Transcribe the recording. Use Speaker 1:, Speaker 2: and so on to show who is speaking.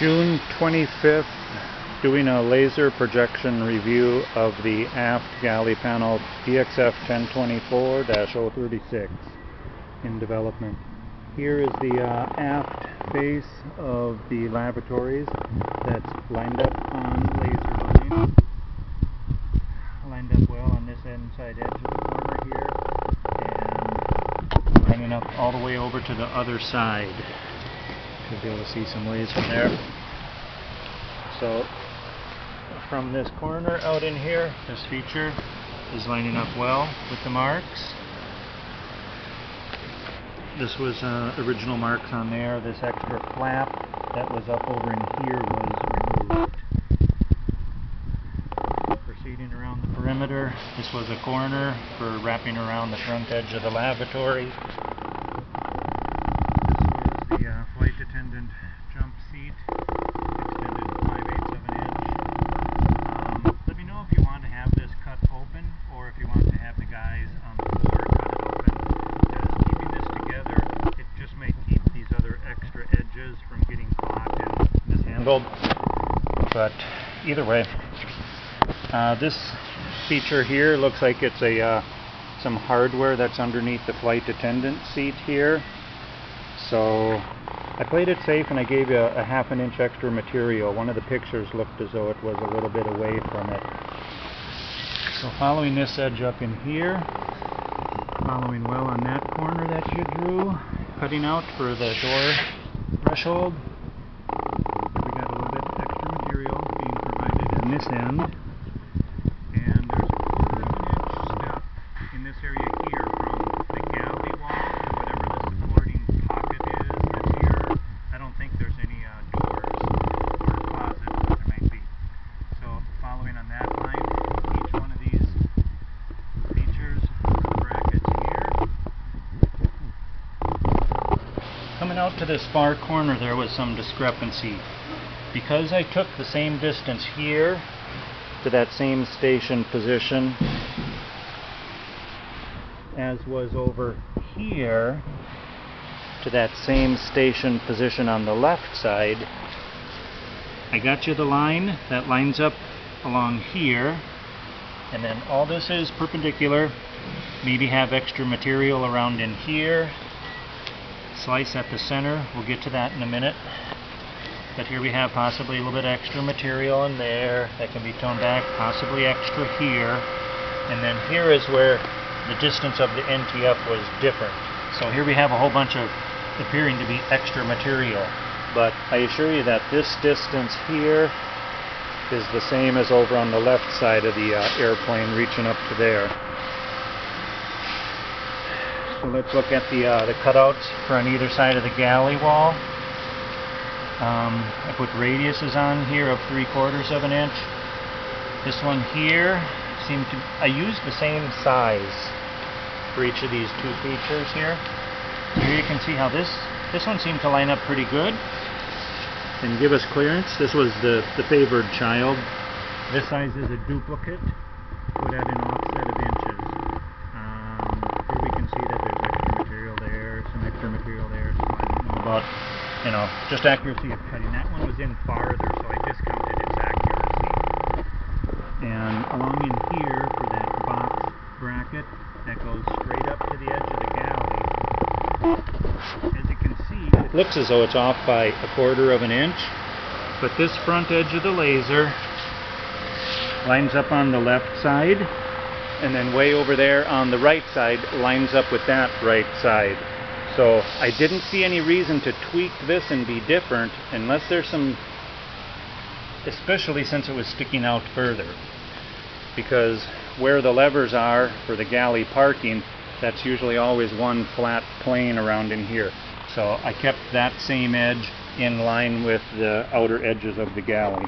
Speaker 1: June 25th, doing a laser projection review of the aft galley panel DFC1024-036 in development. Here is the aft face of the lavatories that's lined up on laser line. Lined up well on this inside edge of the corner here, and lining up all the way over to the other side. Should be able to see some ways from there. So from this corner out in here, this feature is lining up well with the marks. This was original marks on there. This extra flap that was up over in here was removed. Proceeding around the perimeter, this was a corner for wrapping around the front edge of the lavatory. This was the flight attendant jump seat, extended 5/8 of an inch. Let me know if you want to have this cut open, or if you want to have the guys on the floor cut it open. Because keeping this together, it just may keep these other extra edges from getting caught and mishandled. But either way, this feature here looks like it's some hardware that's underneath the flight attendant seat here. So I played it safe and I gave you a 1/2 inch extra material. One of the pictures looked as though it was a little bit away from it. So following this edge up in here, following well on that corner that you drew, cutting out for the door threshold. We got a little bit extra material being provided in this end. And there's a 1/4 inch step in this area here from the galley wall to whatever the supporting pocket is that's here. I don't think there's any doors or closets that there might be. So following on that line, each one of these features, brackets here. Coming out to this far corner, there was some discrepancy. Because I took the same distance here to that same station position as was over here to that same station position on the left side, I got you the line that lines up along here, and then all this is perpendicular. Maybe have extra material around in here, slice at the center, we'll get to that in a minute. But here we have possibly a little bit extra material in there that can be toned back, possibly extra here. And then here is where the distance of the NTF was different. So here we have a whole bunch of appearing to be extra material. But I assure you that this distance here is the same as over on the left side of the airplane reaching up to there. So let's look at the cutouts for on either side of the galley wall. I put radiuses on here of 3/4 of an inch. This one here seemed to, I used the same size for each of these two features here. So here you can see how this one seemed to line up pretty good and give us clearance. This was the favored child. This size is a duplicate, put at an offset of inches. Here we can see that there's extra material there, some extra material there, so I don't know about, just accuracy of cutting. That one was in farther, so I discounted its accuracy. And along in here for that box bracket that goes straight up to the edge of the galley, as you can see, it looks as though it's off by 1/4 of an inch, but this front edge of the laser lines up on the left side, and then way over there on the right side lines up with that right side. So I didn't see any reason to tweak this and be different unless there's some, especially since it was sticking out further. Because where the levers are for the galley parking, that's usually always one flat plane around in here. So I kept that same edge in line with the outer edges of the galley.